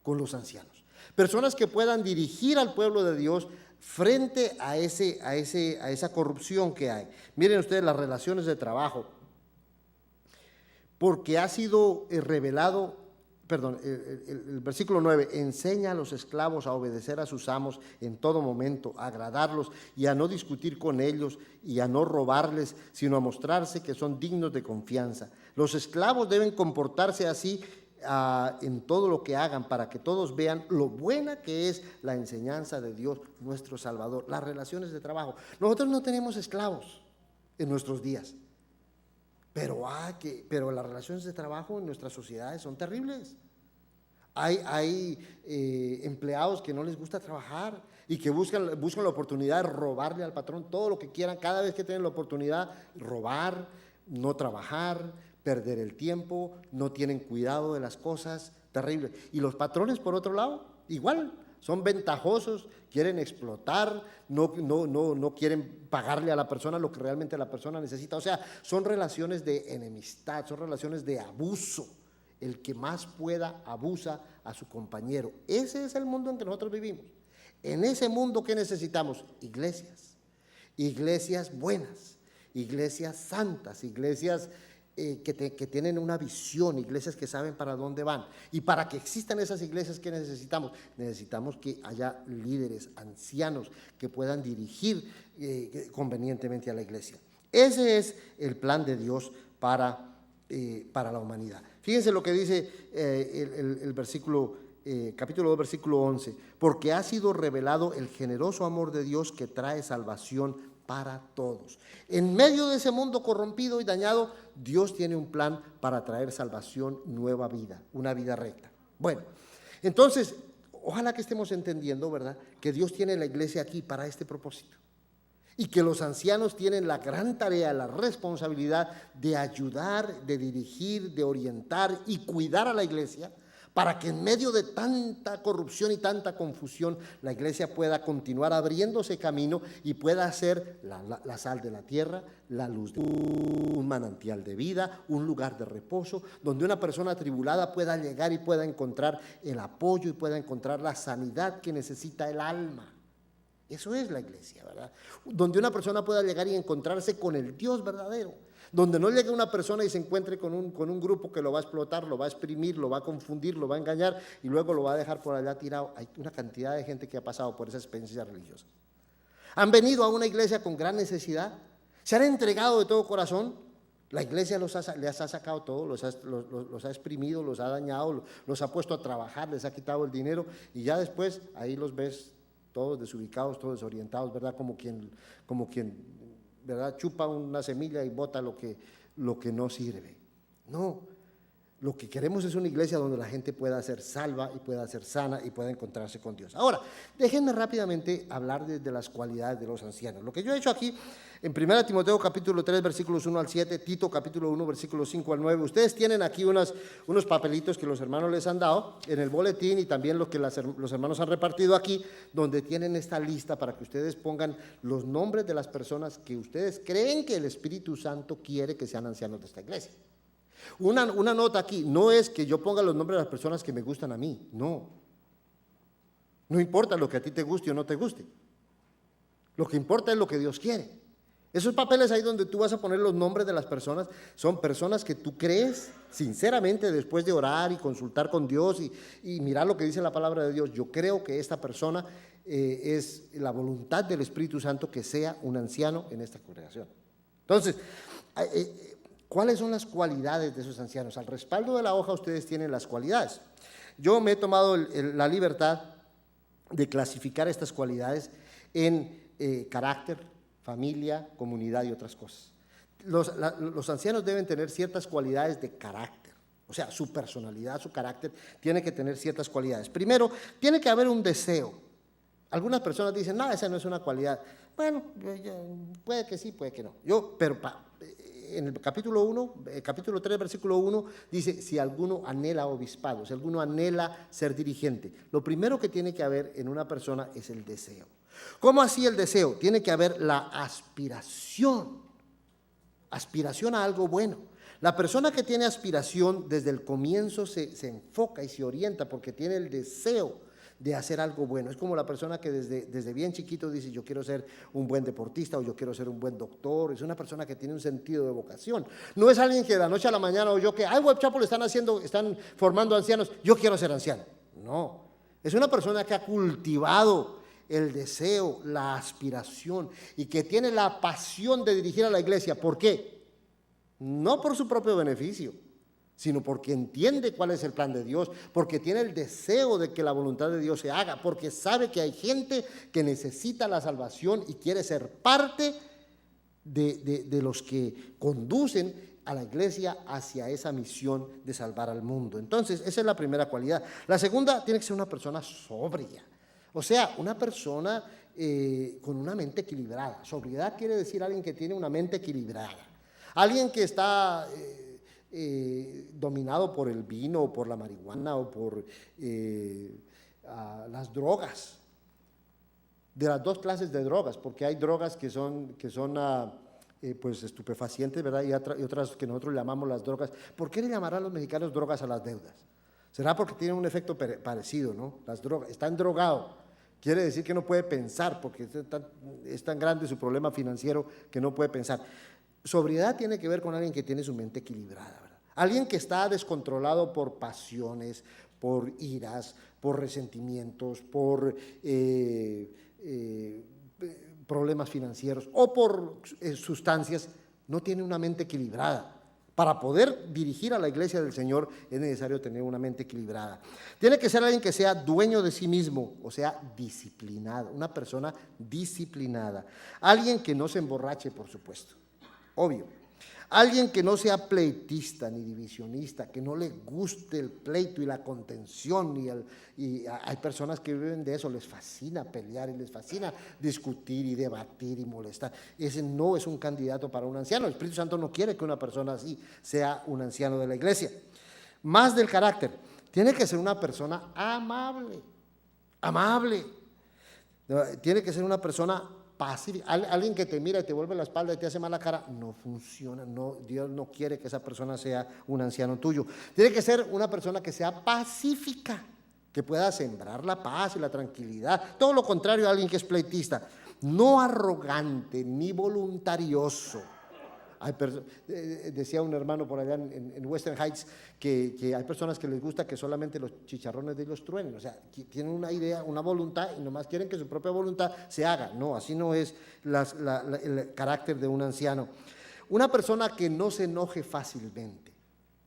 con los ancianos. Personas que puedan dirigir al pueblo de Dios frente a esa corrupción que hay. Miren ustedes las relaciones de trabajo, porque ha sido revelado perdón, el versículo 9, enseña a los esclavos a obedecer a sus amos en todo momento, a agradarlos y a no discutir con ellos y a no robarles, sino a mostrarse que son dignos de confianza. Los esclavos deben comportarse así en todo lo que hagan, para que todos vean lo buena que es la enseñanza de Dios, nuestro Salvador. Las relaciones de trabajo. Nosotros no tenemos esclavos en nuestros días, pero las relaciones de trabajo en nuestras sociedades son terribles. Hay empleados que no les gusta trabajar y que buscan la oportunidad de robarle al patrón todo lo que quieran, cada vez que tienen la oportunidad, robar, no trabajar, perder el tiempo, no tienen cuidado de las cosas, terrible. Y los patrones, por otro lado, igual, son ventajosos, quieren explotar, no quieren pagarle a la persona lo que realmente la persona necesita. O sea, son relaciones de enemistad, son relaciones de abuso. El que más pueda abusa a su compañero. Ese es el mundo en que nosotros vivimos. En ese mundo, ¿qué necesitamos? Iglesias buenas, iglesias santas, iglesias que tienen una visión, iglesias que saben para dónde van. Y para que existan esas iglesias, ¿qué necesitamos? Necesitamos que haya líderes, ancianos, que puedan dirigir convenientemente a la iglesia. Ese es el plan de Dios para la humanidad. Fíjense lo que dice el versículo, capítulo 2, versículo 11. Porque ha sido revelado el generoso amor de Dios que trae salvación para todos. En medio de ese mundo corrompido y dañado, Dios tiene un plan para traer salvación, nueva vida, una vida recta. Bueno, entonces, ojalá que estemos entendiendo, ¿verdad?, que Dios tiene la iglesia aquí para este propósito. Y que los ancianos tienen la gran tarea, la responsabilidad de ayudar, de dirigir, de orientar y cuidar a la iglesia, para que en medio de tanta corrupción y tanta confusión, la iglesia pueda continuar abriéndose camino y pueda ser la sal de la tierra, la luz de un manantial de vida, un lugar de reposo, donde una persona atribulada pueda llegar y pueda encontrar el apoyo y pueda encontrar la sanidad que necesita el alma. Eso es la iglesia, ¿verdad? Donde una persona pueda llegar y encontrarse con el Dios verdadero. Donde no llegue una persona y se encuentre con un grupo que lo va a explotar, lo va a exprimir, lo va a confundir, lo va a engañar y luego lo va a dejar por allá tirado. Hay una cantidad de gente que ha pasado por esa experiencia religiosa. Han venido a una iglesia con gran necesidad, se han entregado de todo corazón, la iglesia les ha sacado todo, los ha exprimido, los ha dañado, los ha puesto a trabajar, les ha quitado el dinero y ya después ahí los ves todos desubicados, todos desorientados, ¿verdad? Como quien ¿verdad?, chupa una semilla y bota lo que no sirve. No, lo que queremos es una iglesia donde la gente pueda ser salva y pueda ser sana y pueda encontrarse con Dios. Ahora, déjenme rápidamente hablar de las cualidades de los ancianos. Lo que yo he hecho aquí en 1 Timoteo capítulo 3 versículos 1 al 7, Tito capítulo 1 versículos 5 al 9. Ustedes tienen aquí unos papelitos que los hermanos les han dado en el boletín y también lo que los hermanos han repartido aquí, donde tienen esta lista para que ustedes pongan los nombres de las personas que ustedes creen que el Espíritu Santo quiere que sean ancianos de esta iglesia. Una nota aquí, no es que yo ponga los nombres de las personas que me gustan a mí, no importa lo que a ti te guste o no te guste, lo que importa es lo que Dios quiere. Esos papeles ahí donde tú vas a poner los nombres de las personas, son personas que tú crees sinceramente, después de orar y consultar con Dios y mirar lo que dice la palabra de Dios, yo creo que esta persona es la voluntad del Espíritu Santo que sea un anciano en esta congregación. Entonces, ¿cuáles son las cualidades de esos ancianos? Al respaldo de la hoja ustedes tienen las cualidades. Yo me he tomado la libertad de clasificar estas cualidades en carácter, familia, comunidad y otras cosas. Los ancianos deben tener ciertas cualidades de carácter, o sea, su personalidad, su carácter tiene que tener ciertas cualidades. Primero, tiene que haber un deseo. Algunas personas dicen, no, esa no es una cualidad. Bueno, puede que sí, puede que no. En el capítulo 3, versículo 1, dice, si alguno anhela obispado, si alguno anhela ser dirigente, lo primero que tiene que haber en una persona es el deseo. ¿Cómo así el deseo? Tiene que haber la aspiración a algo bueno. La persona que tiene aspiración desde el comienzo se enfoca y se orienta porque tiene el deseo de hacer algo bueno. Es como la persona que desde bien chiquito dice, yo quiero ser un buen deportista o yo quiero ser un buen doctor. Es una persona que tiene un sentido de vocación. No es alguien que de la noche a la mañana oyó que, ay, Web Chapel están formando ancianos, yo quiero ser anciano. No, es una persona que ha cultivado el deseo, la aspiración y que tiene la pasión de dirigir a la iglesia. ¿Por qué? No por su propio beneficio, sino porque entiende cuál es el plan de Dios, porque tiene el deseo de que la voluntad de Dios se haga, porque sabe que hay gente que necesita la salvación y quiere ser parte de los que conducen a la iglesia hacia esa misión de salvar al mundo. Entonces, esa es la primera cualidad. La segunda, tiene que ser una persona sobria, o sea, una persona con una mente equilibrada. Sobriedad quiere decir alguien que tiene una mente equilibrada, alguien que está dominado por el vino o por la marihuana o por las drogas, de las dos clases de drogas, porque hay drogas que son pues estupefacientes, ¿verdad? Y otras que nosotros llamamos las drogas. ¿Por qué le llamarán los mexicanos drogas a las deudas? Será porque tienen un efecto parecido, ¿no? Las drogas, están drogados, quiere decir que no puede pensar, porque es tan grande su problema financiero que no puede pensar. Sobriedad tiene que ver con alguien que tiene su mente equilibrada, ¿verdad? Alguien que está descontrolado por pasiones, por iras, por resentimientos, por problemas financieros o por sustancias, no tiene una mente equilibrada. Para poder dirigir a la iglesia del Señor es necesario tener una mente equilibrada. Tiene que ser alguien que sea dueño de sí mismo, o sea, disciplinado, una persona disciplinada. Alguien que no se emborrache, por supuesto. Obvio, alguien que no sea pleitista ni divisionista, que no le guste el pleito y la contención, y hay personas que viven de eso, les fascina pelear y les fascina discutir y debatir y molestar. Ese no es un candidato para un anciano. El Espíritu Santo no quiere que una persona así sea un anciano de la iglesia. Más del carácter, tiene que ser una persona amable, tiene que ser una persona pacífica. Alguien que te mira y te vuelve la espalda y te hace mala cara, no funciona. No, Dios no quiere que esa persona sea un anciano tuyo. Tiene que ser una persona que sea pacífica, que pueda sembrar la paz y la tranquilidad. Todo lo contrario a alguien que es pleitista. No arrogante ni voluntarioso. Decía un hermano por allá en Western Heights que hay personas que les gusta que solamente los chicharrones de ellos truenen, o sea, que tienen una idea, una voluntad y nomás quieren que su propia voluntad se haga. No, así no es el carácter de un anciano. Una persona que no se enoje fácilmente,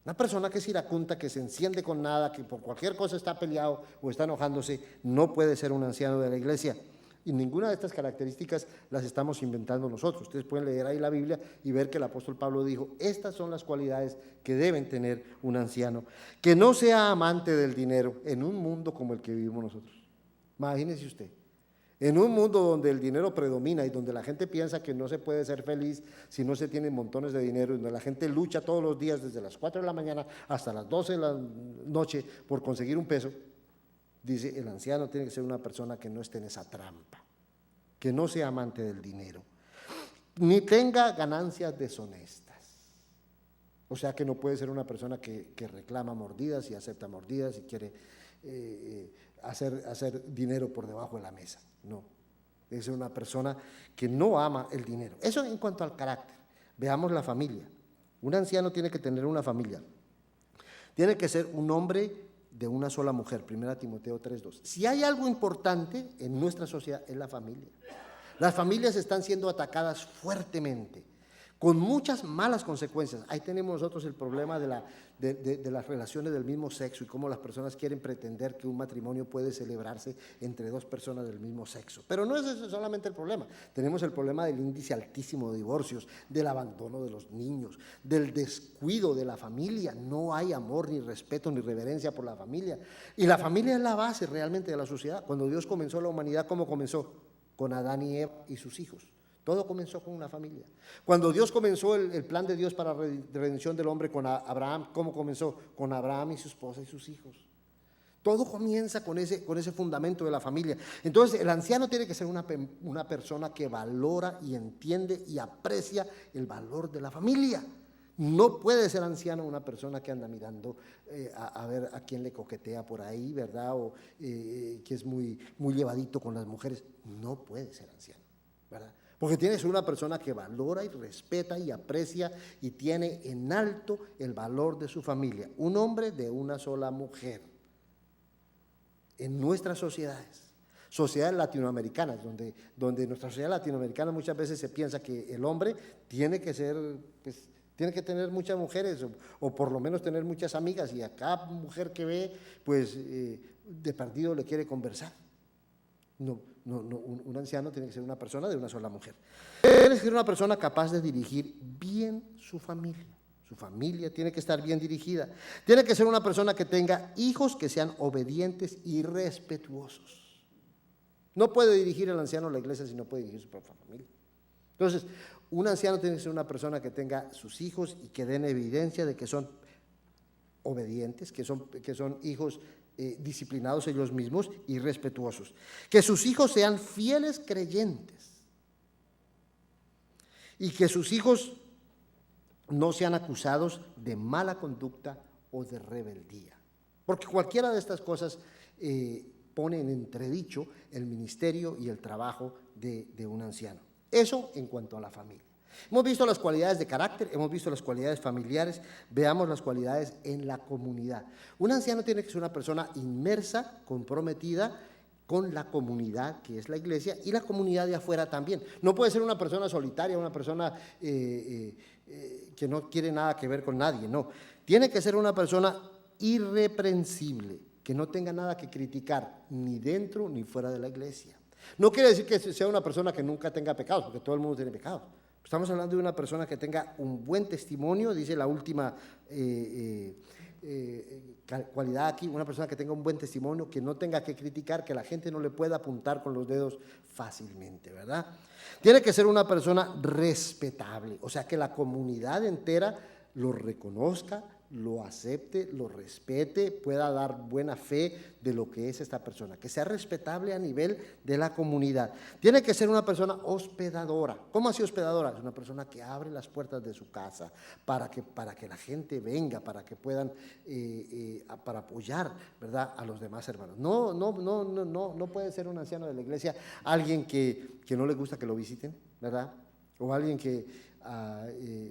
una persona que es iracunda, que se enciende con nada, que por cualquier cosa está peleado o está enojándose, no puede ser un anciano de la iglesia. Y ninguna de estas características las estamos inventando nosotros. Ustedes pueden leer ahí la Biblia y ver que el apóstol Pablo dijo, estas son las cualidades que deben tener un anciano. Que no sea amante del dinero en un mundo como el que vivimos nosotros. Imagínese usted, en un mundo donde el dinero predomina y donde la gente piensa que no se puede ser feliz si no se tiene montones de dinero, y donde la gente lucha todos los días desde las 4 de la mañana hasta las 12 de la noche por conseguir un peso. Dice, el anciano tiene que ser una persona que no esté en esa trampa, que no sea amante del dinero, ni tenga ganancias deshonestas. O sea que no puede ser una persona que reclama mordidas y acepta mordidas y quiere hacer dinero por debajo de la mesa. No, es una persona que no ama el dinero. Eso en cuanto al carácter. Veamos la familia. Un anciano tiene que tener una familia. Tiene que ser un hombre de una sola mujer, 1 Timoteo 3:2. Si hay algo importante en nuestra sociedad es la familia. Las familias están siendo atacadas fuertemente, con muchas malas consecuencias. Ahí tenemos nosotros el problema de las relaciones del mismo sexo y cómo las personas quieren pretender que un matrimonio puede celebrarse entre dos personas del mismo sexo. Pero no es ese solamente el problema. Tenemos el problema del índice altísimo de divorcios, del abandono de los niños, del descuido de la familia. No hay amor, ni respeto, ni reverencia por la familia. Y la familia es la base realmente de la sociedad. Cuando Dios comenzó la humanidad, ¿cómo comenzó? Con Adán y Eva y sus hijos. Todo comenzó con una familia. Cuando Dios comenzó el plan de Dios para la redención del hombre con Abraham, ¿cómo comenzó? Con Abraham y su esposa y sus hijos. Todo comienza con ese fundamento de la familia. Entonces, el anciano tiene que ser una persona que valora y entiende y aprecia el valor de la familia. No puede ser anciano una persona que anda mirando a ver a quién le coquetea por ahí, ¿verdad? O que es muy llevadito con las mujeres. No puede ser anciano, ¿verdad? Porque tiene que ser una persona que valora y respeta y aprecia y tiene en alto el valor de su familia. Un hombre de una sola mujer. En nuestras sociedades latinoamericanas, donde nuestra sociedad latinoamericana muchas veces se piensa que el hombre tiene que ser, pues, tiene que tener muchas mujeres o por lo menos tener muchas amigas, y a cada mujer que ve, pues de perdido le quiere conversar. No, un anciano tiene que ser una persona de una sola mujer. Tiene que ser una persona capaz de dirigir bien su familia. Su familia tiene que estar bien dirigida. Tiene que ser una persona que tenga hijos que sean obedientes y respetuosos. No puede dirigir el anciano a la iglesia si no puede dirigir su propia familia. Entonces, un anciano tiene que ser una persona que tenga sus hijos y que den evidencia de que son obedientes, que son hijos disciplinados ellos mismos y respetuosos. Que sus hijos sean fieles creyentes y que sus hijos no sean acusados de mala conducta o de rebeldía. Porque cualquiera de estas cosas pone en entredicho el ministerio y el trabajo de un anciano. Eso en cuanto a la familia. Hemos visto las cualidades de carácter, hemos visto las cualidades familiares, veamos las cualidades en la comunidad. Un anciano tiene que ser una persona inmersa, comprometida con la comunidad, que es la iglesia, y la comunidad de afuera también. No puede ser una persona solitaria, una persona que no quiere nada que ver con nadie, no. Tiene que ser una persona irreprensible, que no tenga nada que criticar, ni dentro ni fuera de la iglesia. No quiere decir que sea una persona que nunca tenga pecados, porque todo el mundo tiene pecados. Estamos hablando de una persona que tenga un buen testimonio, dice la última cualidad aquí, una persona que tenga un buen testimonio, que no tenga que criticar, que la gente no le pueda apuntar con los dedos fácilmente, ¿verdad? Tiene que ser una persona respetable, o sea, que la comunidad entera lo reconozca, lo acepte, lo respete, pueda dar buena fe de lo que es esta persona, que sea respetable a nivel de la comunidad. Tiene que ser una persona hospedadora. ¿Cómo así hospedadora? Es una persona que abre las puertas de su casa para que la gente venga, para que puedan, para apoyar, ¿verdad?, a los demás hermanos. No puede ser un anciano de la iglesia alguien que no le gusta que lo visiten, ¿verdad? O alguien que,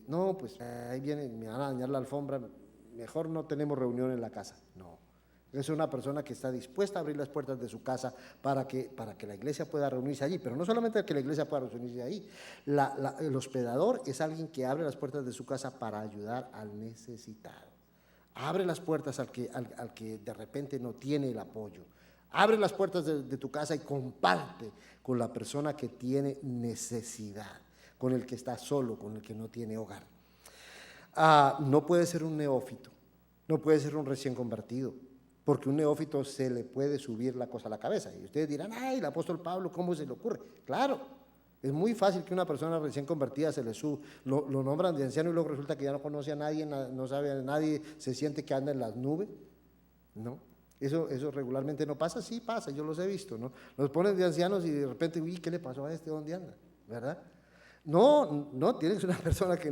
no, pues ahí viene, me van a dañar la alfombra, mejor no tenemos reunión en la casa. No, es una persona que está dispuesta a abrir las puertas de su casa para que la iglesia pueda reunirse allí, pero no solamente que la iglesia pueda reunirse ahí. El hospedador es alguien que abre las puertas de su casa para ayudar al necesitado. Abre las puertas al que de repente no tiene el apoyo. Abre las puertas de tu casa y comparte con la persona que tiene necesidad, con el que está solo, con el que no tiene hogar. No puede ser un neófito, no puede ser un recién convertido, porque un neófito se le puede subir la cosa a la cabeza. Y ustedes dirán, ay, el apóstol Pablo, ¿cómo se le ocurre? Claro, es muy fácil que una persona recién convertida se le suba, lo nombran de anciano y luego resulta que ya no conoce a nadie, no sabe a nadie, se siente que anda en las nubes. No, eso regularmente no pasa. Sí pasa, yo los he visto, ¿no? Los ponen de ancianos y de repente, uy, ¿qué le pasó a este? ¿Dónde anda? ¿Verdad? No, tiene que ser una persona que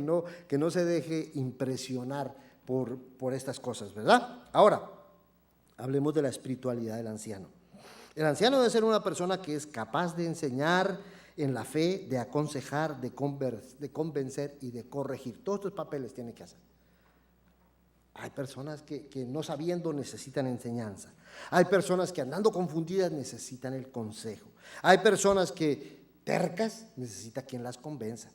no se deje impresionar por estas cosas, ¿verdad? Ahora, hablemos de la espiritualidad del anciano. El anciano debe ser una persona que es capaz de enseñar en la fe, de aconsejar, de convencer y de corregir. Todos estos papeles tiene que hacer. Hay personas que no sabiendo necesitan enseñanza. Hay personas que andando confundidas necesitan el consejo. Hay personas que tercas, necesita quien las convenza.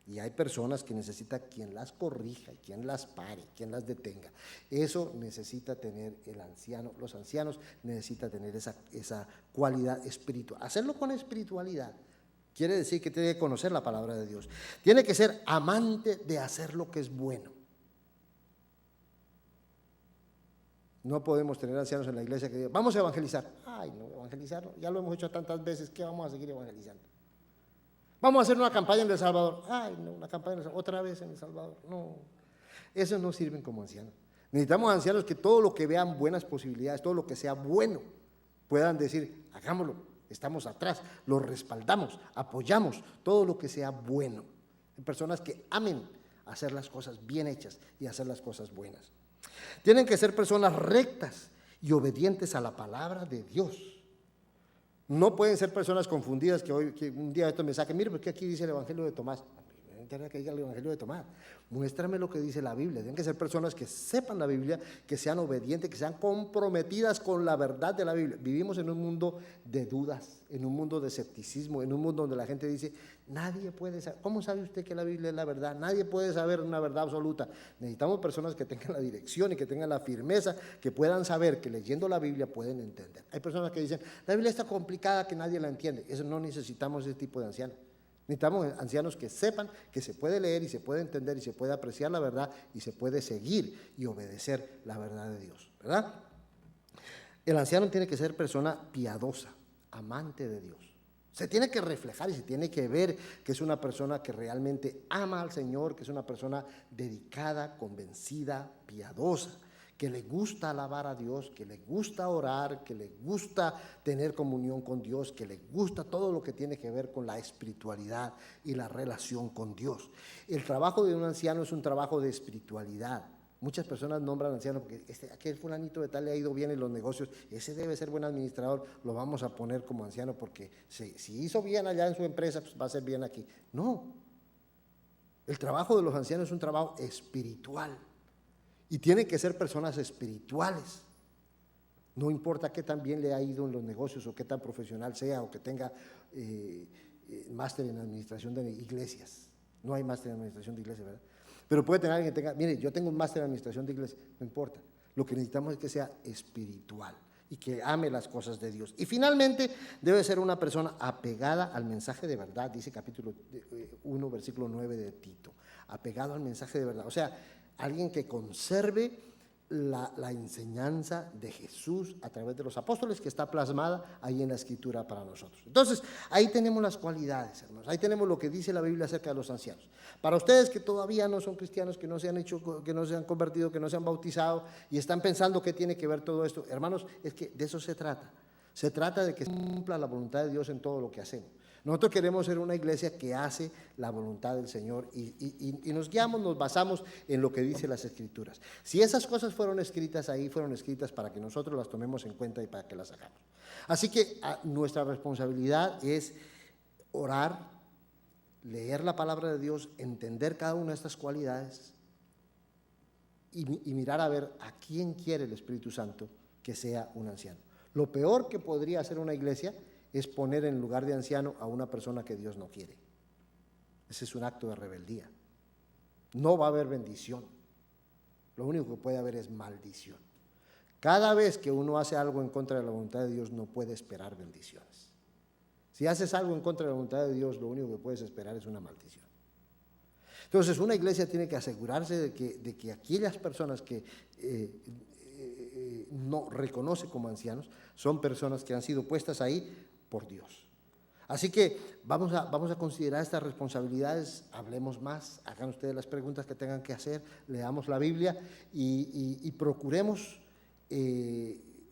Y hay personas que necesita quien las corrija, quien las pare, quien las detenga. Eso necesita tener el anciano. Los ancianos necesitan tener esa cualidad espiritual. Hacerlo con espiritualidad quiere decir que tiene que conocer la palabra de Dios. Tiene que ser amante de hacer lo que es bueno. No podemos tener ancianos en la iglesia que digan, vamos a evangelizar. Ay, no, evangelizar, no, ya lo hemos hecho tantas veces, ¿qué vamos a seguir evangelizando? Vamos a hacer una campaña en El Salvador. Ay, no, una campaña en El Salvador, otra vez en El Salvador. No, esos no sirven como ancianos. Necesitamos ancianos que todo lo que vean buenas posibilidades, todo lo que sea bueno, puedan decir, hagámoslo, estamos atrás, lo respaldamos, apoyamos, todo lo que sea bueno. Personas que amen hacer las cosas bien hechas y hacer las cosas buenas. Tienen que ser personas rectas y obedientes a la palabra de Dios. No pueden ser personas confundidas que un día esto me saque, mire, porque aquí dice el Evangelio de Tomás. No interesa que diga el Evangelio de Tomás. Muéstrame lo que dice la Biblia. Tienen que ser personas que sepan la Biblia, que sean obedientes, que sean comprometidas con la verdad de la Biblia. Vivimos en un mundo de dudas, en un mundo de escepticismo, en un mundo donde la gente dice, nadie puede saber. ¿Cómo sabe usted que la Biblia es la verdad? Nadie puede saber una verdad absoluta. Necesitamos personas que tengan la dirección y que tengan la firmeza, que puedan saber que leyendo la Biblia pueden entender. Hay personas que dicen, la Biblia está complicada que nadie la entiende. Eso no necesitamos ese tipo de ancianos. Necesitamos ancianos que sepan que se puede leer y se puede entender y se puede apreciar la verdad y se puede seguir y obedecer la verdad de Dios, ¿verdad? El anciano tiene que ser persona piadosa, amante de Dios. Se tiene que reflejar y se tiene que ver que es una persona que realmente ama al Señor, que es una persona dedicada, convencida, piadosa, que le gusta alabar a Dios, que le gusta orar, que le gusta tener comunión con Dios, que le gusta todo lo que tiene que ver con la espiritualidad y la relación con Dios. El trabajo de un anciano es un trabajo de espiritualidad. Muchas personas nombran anciano porque aquel fulanito de tal le ha ido bien en los negocios, ese debe ser buen administrador, lo vamos a poner como anciano porque si hizo bien allá en su empresa, pues va a ser bien aquí. No, el trabajo de los ancianos es un trabajo espiritual. Y tienen que ser personas espirituales. No importa qué tan bien le ha ido en los negocios o qué tan profesional sea o que tenga máster en administración de iglesias. No hay máster en administración de iglesias, ¿verdad? Pero puede tener alguien que tenga, mire, yo tengo un máster en administración de iglesias, no importa. Lo que necesitamos es que sea espiritual y que ame las cosas de Dios. Y finalmente debe ser una persona apegada al mensaje de verdad, dice capítulo 1, versículo 9 de Tito. Apegado al mensaje de verdad. O sea, alguien que conserve la enseñanza de Jesús a través de los apóstoles que está plasmada ahí en la Escritura para nosotros. Entonces, ahí tenemos las cualidades, hermanos. Ahí tenemos lo que dice la Biblia acerca de los ancianos. Para ustedes que todavía no son cristianos, que no se han hecho, que no se han convertido, que no se han bautizado y están pensando qué tiene que ver todo esto, hermanos, es que de eso se trata. Se trata de que se cumpla la voluntad de Dios en todo lo que hacemos. Nosotros queremos ser una iglesia que hace la voluntad del Señor y nos guiamos, nos basamos en lo que dice las Escrituras. Si esas cosas fueron escritas ahí, fueron escritas para que nosotros las tomemos en cuenta y para que las hagamos. Así que nuestra responsabilidad es orar, leer la palabra de Dios, entender cada una de estas cualidades y mirar a ver a quién quiere el Espíritu Santo que sea un anciano. Lo peor que podría hacer una iglesia es poner en lugar de anciano a una persona que Dios no quiere. Ese es un acto de rebeldía. No va a haber bendición. Lo único que puede haber es maldición. Cada vez que uno hace algo en contra de la voluntad de Dios, no puede esperar bendiciones. Si haces algo en contra de la voluntad de Dios, lo único que puedes esperar es una maldición. Entonces, una iglesia tiene que asegurarse de que aquellas personas que no reconoce como ancianos son personas que han sido puestas ahí por Dios. Así que vamos a considerar estas responsabilidades, hablemos más, hagan ustedes las preguntas que tengan que hacer, leamos la Biblia y procuremos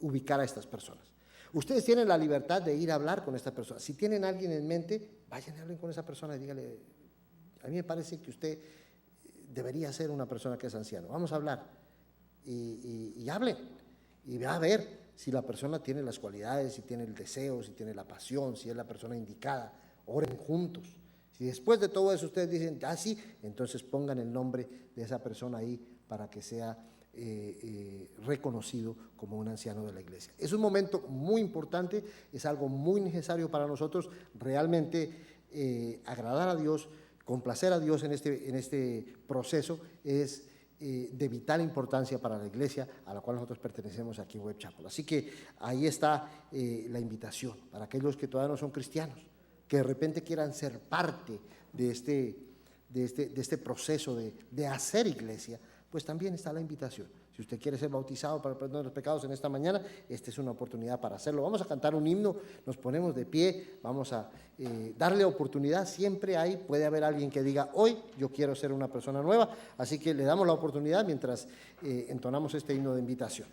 ubicar a estas personas. Ustedes tienen la libertad de ir a hablar con esta persona. Si tienen a alguien en mente, vayan y hablen con esa persona y díganle, a mí me parece que usted debería ser una persona que es anciano. Vamos a hablar y hablen y va a ver si la persona tiene las cualidades, si tiene el deseo, si tiene la pasión, si es la persona indicada. Oren juntos. Si después de todo eso ustedes dicen, sí, entonces pongan el nombre de esa persona ahí para que sea reconocido como un anciano de la iglesia. Es un momento muy importante, es algo muy necesario para nosotros, realmente agradar a Dios, complacer a Dios en este proceso es de vital importancia para la iglesia a la cual nosotros pertenecemos aquí en Web Chapel. Así que ahí está la invitación para aquellos que todavía no son cristianos, que de repente quieran ser parte de este proceso de hacer iglesia, pues también está la invitación. Si usted quiere ser bautizado para el perdón de los pecados en esta mañana, esta es una oportunidad para hacerlo. Vamos a cantar un himno, nos ponemos de pie, vamos a darle oportunidad. Siempre puede haber alguien que diga, hoy yo quiero ser una persona nueva, así que le damos la oportunidad mientras entonamos este himno de invitación.